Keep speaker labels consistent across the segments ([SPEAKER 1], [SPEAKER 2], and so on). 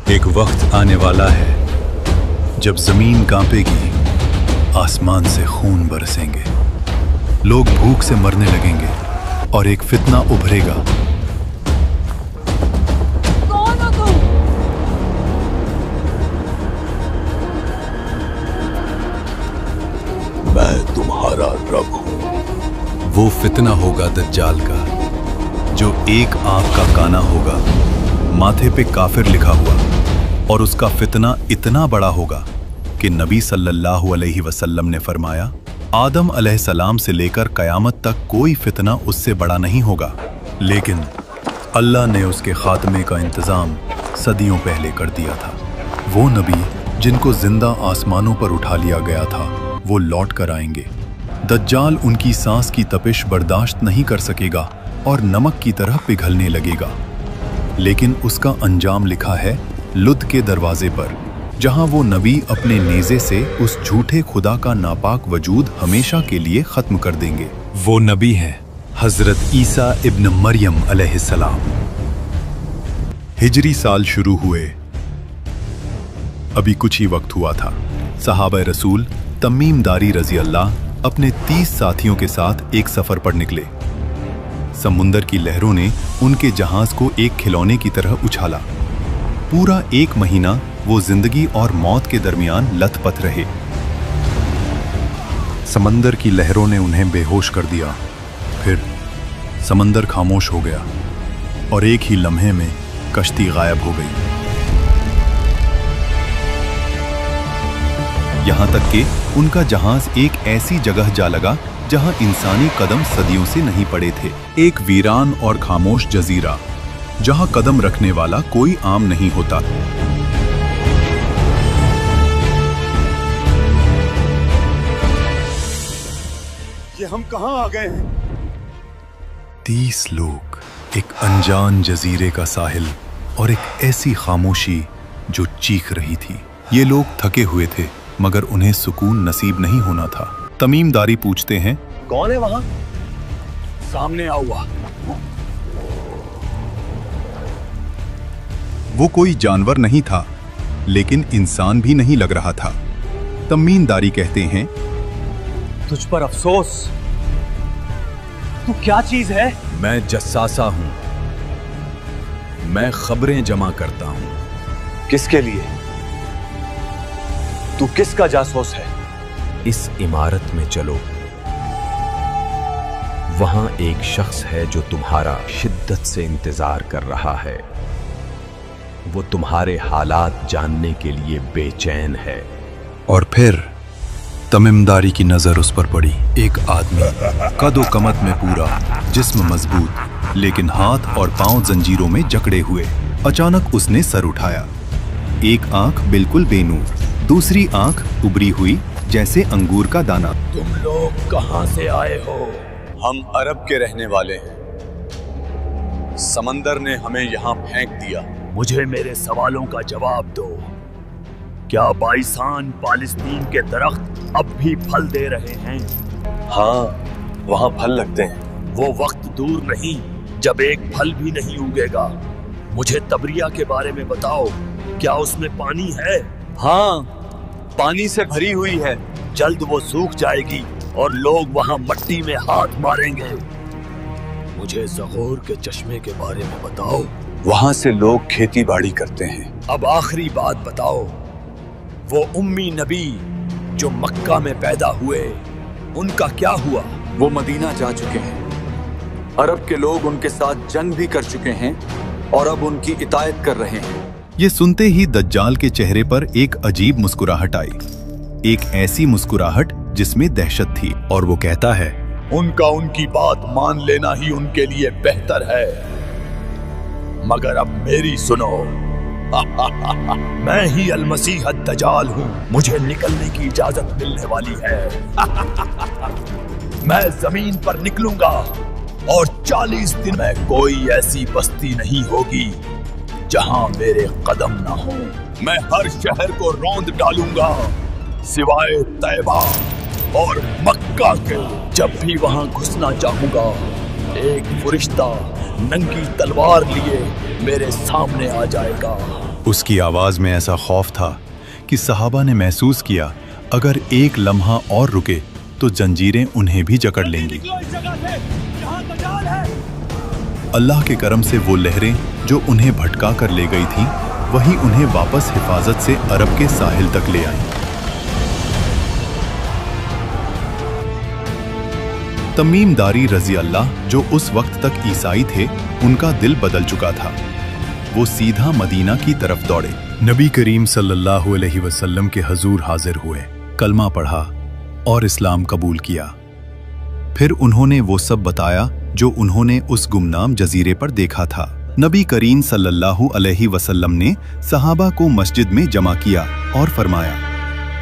[SPEAKER 1] ایک وقت آنے والا ہے جب زمین کانپے گی، آسمان سے خون برسیں گے، لوگ بھوک سے مرنے لگیں گے اور ایک فتنہ ابھرے گا۔
[SPEAKER 2] کون ہو تم؟
[SPEAKER 1] میں تمہارا رب ہوں۔ وہ فتنہ ہوگا دجال کا، جو ایک آنکھ کا کانا ہوگا، ماتھے پہ کافر لکھا ہوا، اور اس کا فتنہ اتنا بڑا ہوگا کہ نبی صلی اللہ علیہ وسلم نے فرمایا، آدم علیہ السلام سے لے کر قیامت تک کوئی فتنہ اس سے بڑا نہیں ہوگا، لیکن اللہ نے اس کے خاتمے کا انتظام صدیوں پہلے کر دیا تھا۔ وہ نبی جن کو زندہ آسمانوں پر اٹھا لیا گیا تھا وہ لوٹ کر آئیں گے۔ دجال ان کی سانس کی تپش برداشت نہیں کر سکے گا اور نمک کی طرح پگھلنے لگے گا، لیکن اس کا انجام لکھا ہے لد کے دروازے پر، جہاں وہ نبی اپنے نیزے سے اس جھوٹے خدا کا ناپاک وجود ہمیشہ کے لیے ختم کر دیں گے۔ وہ نبی ہے حضرت عیسیٰ ابن مریم علیہ السلام۔ ہجری سال شروع ہوئے، ابھی کچھ ہی وقت ہوا تھا۔ صحابہ رسول تمیم داری رضی اللہ اپنے 30 ساتھیوں کے ساتھ ایک سفر پر نکلے۔ سمندر کی لہروں نے ان کے جہاز کو ایک کھلونے کی طرح اچھالا۔ پورا 1 مہینہ وہ زندگی اور موت کے درمیان لت پت رہے۔ سمندر کی لہروں نے انہیں بے ہوش کر دیا، پھر سمندر خاموش ہو گیا اور ایک ہی لمحے میں کشتی غائب ہو گئی، یہاں تک کہ ان کا جہاز ایک ایسی جگہ جا لگا جہاں انسانی قدم صدیوں سے نہیں پڑے تھے۔ ایک ویران اور خاموش جزیرہ جہاں قدم رکھنے والا کوئی عام نہیں ہوتا۔
[SPEAKER 3] یہ ہم کہاں آ گئے ہیں؟
[SPEAKER 1] 30 لوگ، ایک انجان جزیرے کا ساحل اور ایک ایسی خاموشی جو چیخ رہی تھی۔ یہ لوگ تھکے ہوئے تھے مگر انہیں سکون نصیب نہیں ہونا تھا۔ تمیم داری پوچھتے ہیں،
[SPEAKER 3] کون ہے وہاں؟ سامنے آ ہوا۔
[SPEAKER 1] وہ کوئی جانور نہیں تھا لیکن انسان بھی نہیں لگ رہا تھا۔ تمیم داری کہتے ہیں،
[SPEAKER 3] تجھ پر افسوس، تو کیا چیز ہے؟
[SPEAKER 1] میں جساسہ ہوں، میں خبریں جمع کرتا ہوں۔
[SPEAKER 3] کس کے لیے؟ تو کس کا جاسوس ہے؟
[SPEAKER 4] اس عمارت میں چلو، وہاں ایک شخص ہے جو تمہارا شدت سے انتظار کر رہا ہے۔ وہ تمہارے حالات جاننے کے لیے بے چین ہے۔
[SPEAKER 1] اور پھر تمیم داری کی نظر اس پر پڑی۔ ایک آدمی، قد و کمت میں پورا، جسم مضبوط، لیکن ہاتھ اور پاؤں زنجیروں میں جکڑے ہوئے۔ اچانک اس نے سر اٹھایا۔ ایک آنکھ بالکل بے نور، دوسری آنکھ ابری ہوئی جیسے انگور کا دانہ۔
[SPEAKER 3] تم لوگ کہاں سے آئے ہو؟ ہم عرب کے رہنے والے ہیں۔ سمندر نے ہمیں یہاں پھینک دیا۔ مجھے میرے سوالوں کا جواب دو۔ کیا بائسان فلسطین کے درخت اب بھی پھل دے رہے ہیں؟ ہاں، وہاں پھل لگتے ہیں۔ وہ وقت دور نہیں جب ایک پھل بھی نہیں اگے گا۔ مجھے تبریہ کے بارے میں بتاؤ، کیا اس میں پانی ہے؟ ہاں، پانی سے بھری ہوئی ہے۔ جلد وہ سوکھ جائے گی اور لوگ وہاں مٹی میں ہاتھ ماریں گے۔ مجھے زغور کے چشمے کے بارے میں بتاؤ۔ وہاں سے لوگ کھیتی باڑی کرتے ہیں۔ اب آخری بات بتاؤ، وہ امی نبی جو مکہ میں پیدا ہوئے، ان کا کیا ہوا؟ وہ مدینہ جا چکے ہیں۔ عرب کے لوگ ان کے ساتھ جنگ بھی کر چکے ہیں اور اب ان کی اطاعت کر رہے ہیں۔
[SPEAKER 1] یہ سنتے ہی دجال کے چہرے پر ایک عجیب مسکراہٹ آئی، ایک ایسی مسکراہٹ جس میں دہشت تھی، اور وہ کہتا ہے،
[SPEAKER 3] ان کا ان کی بات مان لینا ہی ان کے لیے بہتر ہے، مگر اب میری سنو۔ میں ہی المسیح الدجال ہوں، مجھے نکلنے کی اجازت ملنے والی ہے۔ میں زمین پر نکلوں گا اور 40 دن میں کوئی ایسی بستی نہیں ہوگی جہاں میرے قدم نہ ہوں۔ میں ہر شہر کو روند ڈالوں گا سوائے طیبہ اور مکہ کے۔ جب بھی وہاں گھسنا چاہوں گا، ایک فرشتہ ننگی تلوار لیے میرے سامنے آ جائے گا۔
[SPEAKER 1] उसकी आवाज में ऐसा खौफ था कि सहाबा ने महसूस किया अगर एक लम्हा और रुके तो जंजीरें उन्हें भी जकड़ लेंगी। अल्लाह के करम से वो लहरें जो उन्हें भटका कर ले गई थीं, वही उन्हें वापस हिफाजत से अरब के साहिल तक ले आईं। तमीम दारी रजी अल्लाह, जो उस वक्त तक ईसाई थे, उनका दिल बदल चुका था। वो सीधा मदीना की तरफ दौड़े। नबी करीम सल्लल्लाहु अलैहि वसल्लम के हजूर हाजिर हुए, कलमा पढ़ा और इस्लाम कबूल किया। फिर उन्होंने वो सब बताया जो उन्होंने उस गुमनाम जजीरे पर देखा था। नबी करीम सल्लल्लाहु अलैहि वसल्लम ने सहाबा को मस्जिद में जमा किया और फरमाया,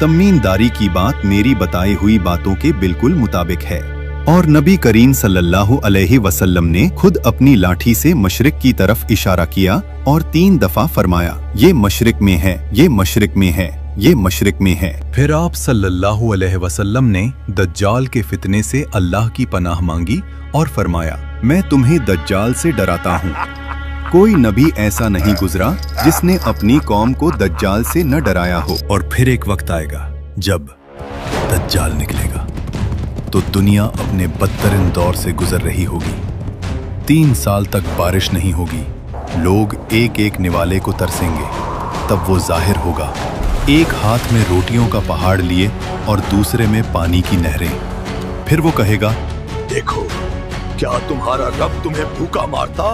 [SPEAKER 1] तमीम दारी की बात मेरी बताई हुई बातों के बिल्कुल मुताबिक है। और नबी करीम सल्लल्लाहु अलैहि वसल्लम ने खुद अपनी लाठी से मशरिक की तरफ इशारा किया और 3 दफा फरमाया, ये मशरिक में है, ये मशरिक में है, ये मशरिक में है। फिर आप सल्लल्लाहु अलैहि वसल्लम ने दज्जाल के फितने से अल्लाह की पनाह मांगी और फरमाया, मैं तुम्हें दज्जाल से डराता हूँ। कोई नबी ऐसा नहीं गुजरा जिसने अपनी कौम को दज्जाल से न डराया हो। और फिर एक वक्त आएगा जब दज्जाल निकलेगा तो दुनिया अपने बदतरीन दौर से गुजर रही होगी। 3 साल तक बारिश नहीं होगी, लोग एक एक निवाले को तरसेंगे। तब वो जाहिर होगा, एक हाथ में रोटियों का पहाड़ लिए और दूसरे में पानी की नहरें। फिर वो कहेगा,
[SPEAKER 3] देखो, क्या तुम्हारा रब तुम्हें भूखा मारता?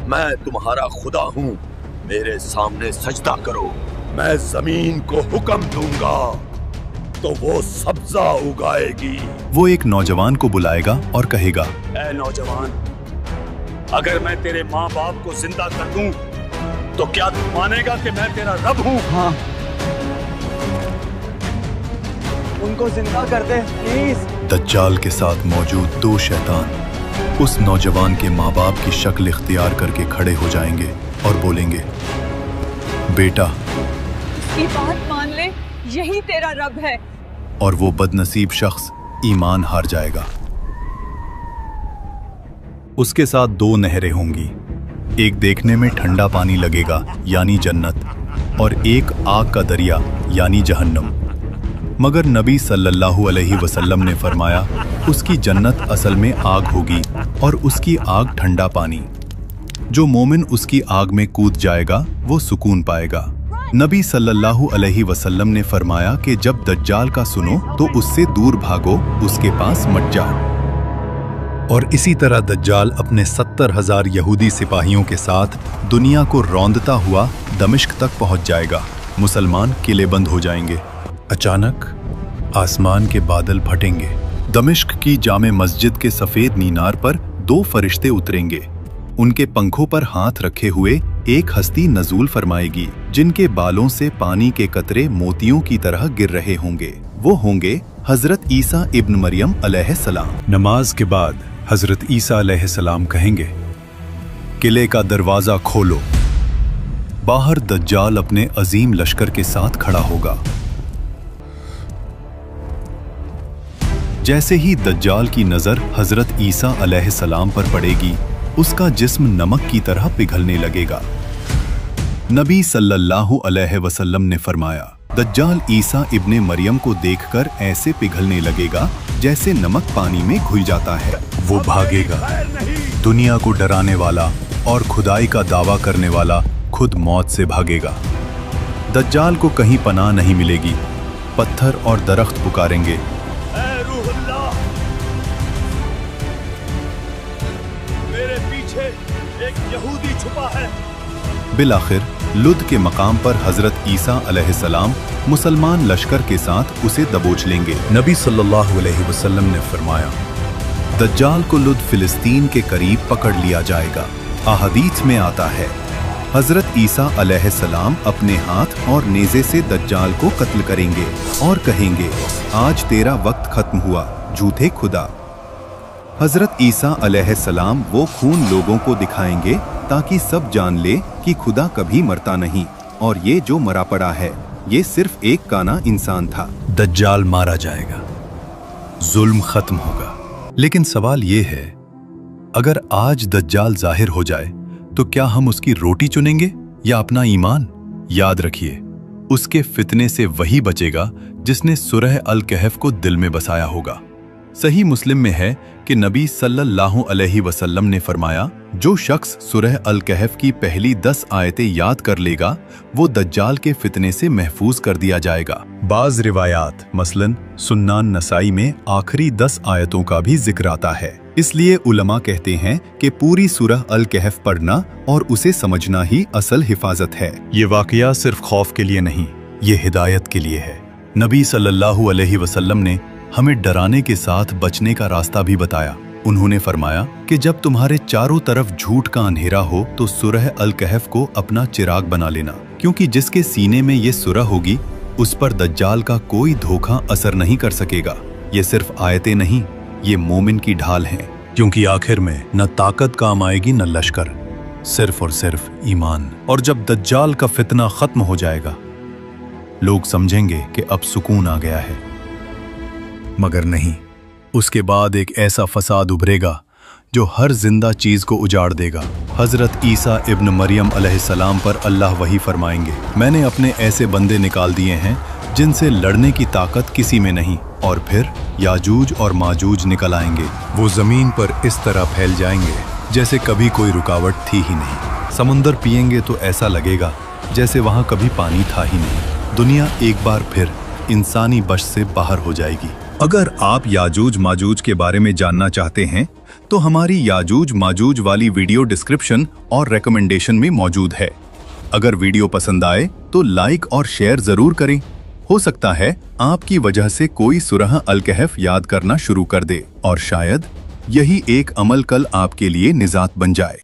[SPEAKER 3] मैं तुम्हारा खुदा हूँ, मेरे सामने सजदा करो। मैं जमीन को हुक्म दूंगा तो वो सब्जा उगाएगी।
[SPEAKER 1] वो एक नौजवान को बुलाएगा और कहेगा,
[SPEAKER 3] ऐ नौजवान, अगर मैं तेरे माँ बाप को जिंदा कर दूं, तो क्या तू मानेगा कि मैं तेरा रब हूँ?
[SPEAKER 2] हाँ, उनको जिंदा कर दे प्लीज।
[SPEAKER 1] दज्जाल के साथ मौजूद 2 शैतान उस नौजवान के माँ बाप की शक्ल इख्तियार करके खड़े हो जाएंगे और बोलेंगे, बेटा,
[SPEAKER 5] इसकी बात मान ले, यही तेरा रब है।
[SPEAKER 1] और वो बदनसीब शख्स ईमान हार जाएगा। उसके साथ 2 नहरें होंगी, एक देखने में ठंडा पानी लगेगा यानी जन्नत, और एक आग का दरिया यानी जहन्नम। मगर नबी सल्लल्लाहु अलैहि वसल्लम ने फरमाया, उसकी जन्नत असल में आग होगी और उसकी आग ठंडा पानी। जो मोमिन उसकी आग में कूद जाएगा वो सुकून पाएगा। नबी सल्लल्लाहु अलैहि वसल्लम ने फरमाया कि जब दज्जाल का सुनो तो उससे दूर भागो, उसके पास मत जाओ। और इसी तरह दज्जाल अपने 70,000 यहूदी सिपाहियों के साथ दुनिया को रौंदता हुआ दमिश्क तक पहुंच जाएगा। मुसलमान किलेबंद हो जाएंगे। अचानक आसमान के बादल फटेंगे। दमिश्क की जामे मस्जिद के सफेद मीनार पर 2 फरिश्ते उतरेंगे। उनके पंखों पर हाथ रखे हुए एक हस्ती नजूल फरमाएगी, जिनके बालों से पानी के कतरे मोतियों की तरह गिर रहे होंगे। वो होंगे हजरत ईसा इब्न मरियम अलैहिस्सलाम। नमाज के बाद हजरत ईसा अलैहिस्सलाम कहेंगे, किले का दरवाजा खोलो। बाहर दज्जाल अपने अजीम लश्कर के साथ खड़ा होगा। जैसे ही दज्जाल की नजर हजरत ईसा अलैहिस्सलाम पर पड़ेगी, उसका जिस्म नमक की तरह पिघलने लगेगा। नबी सल्लल्लाहु अलैहि वसल्लम ने फरमाया, दज्जाल ईसा इब्ने मरियम को देखकर ऐसे पिघलने लगेगा जैसे नमक पानी में घुल जाता है। वो भागेगा। दुनिया को डराने वाला और खुदाई का दावा करने वाला खुद मौत से भागेगा। दज्जाल को कहीं पनाह नहीं मिलेगी। पत्थर और दरख्त पुकारेंगे,
[SPEAKER 3] मेरे पीछे एक यहूदी छुपा है।
[SPEAKER 1] बिलाखिर लुद के मकाम पर हजरत ईसा अलैहिस्सलाम मुसलमान लश्कर के साथ उसे दबोच लेंगे। नबी सल्लल्लाहु अलैहि वसल्लम ने फरमाया, दज्जाल को लुद फिलिस्तीन के करीब पकड़ लिया जाएगा। अहादीस में आता है, हजरत ईसा अलैहिस्सलाम अपने हाथ और नेज़े से दज्जाल को कत्ल करेंगे और कहेंगे, आज तेरा वक्त खत्म हुआ, झूठे खुदा। हजरत ईसा अलैहिस्सलाम वो खून लोगों को दिखाएंगे ताकि सब जान ले कि खुदा कभी मरता नहीं और ये जो मरा पड़ा है ये सिर्फ एक काना इंसान था। दज्जाल मारा जाएगा, जुल्म खत्म होगा। लेकिन सवाल ये है, अगर आज दज्जाल जाहिर हो जाए तो क्या हम उसकी रोटी चुनेंगे या अपना ईमान याद रखिए, उसके फितने से वही बचेगा जिसने सूरह अल कहफ को दिल में बसाया होगा। सही मुस्लिम में है कि नबी सल्लल्लाहु अलैहि वसल्लम ने फरमाया, जो शख्स सूरह अल कहफ की पहली 10 आयतें याद कर लेगा वो दज्जाल के फितने से महफूज कर दिया जाएगा। बाज रिवायात मसलन सुन्नान नसाई में आखिरी 10 आयतों का भी जिक्र आता है। इसलिए उलमा कहते हैं कि पूरी सूरह अल कहफ पढ़ना और उसे समझना ही असल हिफाजत है। ये वाकया सिर्फ खौफ के लिए नहीं, ये हिदायत के लिए है। नबी सल्लल्लाहु अलैहि वसल्लम ने हमें डराने के साथ बचने का रास्ता भी बताया। उन्होंने फरमाया कि जब तुम्हारे चारों तरफ झूठ का अंधेरा हो तो सूरह अल कहफ को अपना चिराग बना लेना, क्योंकि जिसके सीने में ये सूरह होगी उस पर दज्जाल का कोई धोखा असर नहीं कर सकेगा। ये सिर्फ आयतें नहीं, ये मोमिन की ढाल हैं, क्योंकि आखिर में न ताकत काम आएगी न लश्कर, सिर्फ और सिर्फ ईमान। और जब दज्जाल का फितना खत्म हो जाएगा लोग समझेंगे कि अब सुकून आ गया है, मगर नहीं, उसके बाद एक ऐसा फसाद उभरेगा जो हर जिंदा चीज को उजाड़ देगा। हजरत ईसा इब्न मरियम अलैहिस्सलाम पर अल्लाह वही फरमाएंगे, मैंने अपने ऐसे बंदे निकाल दिए हैं जिनसे लड़ने की ताकत किसी में नहीं, और फिर याजूज और माजूज निकल आएंगे। वो जमीन पर इस तरह फैल जाएंगे जैसे कभी कोई रुकावट थी ही नहीं। समुंदर पिएंगे तो ऐसा लगेगा जैसे वहां कभी पानी था ही नहीं। दुनिया एक बार फिर इंसानी बश से बाहर हो जाएगी। अगर आप याजूज माजूज के बारे में जानना चाहते हैं तो हमारी याजूज माजूज वाली वीडियो डिस्क्रिप्शन और रेकमेंडेशन में मौजूद है। अगर वीडियो पसंद आए तो लाइक और शेयर जरूर करें। हो सकता है आपकी वजह से कोई सूरह अल कहफ याद करना शुरू कर दे, और शायद यही एक अमल कल आपके लिए निजात बन जाए।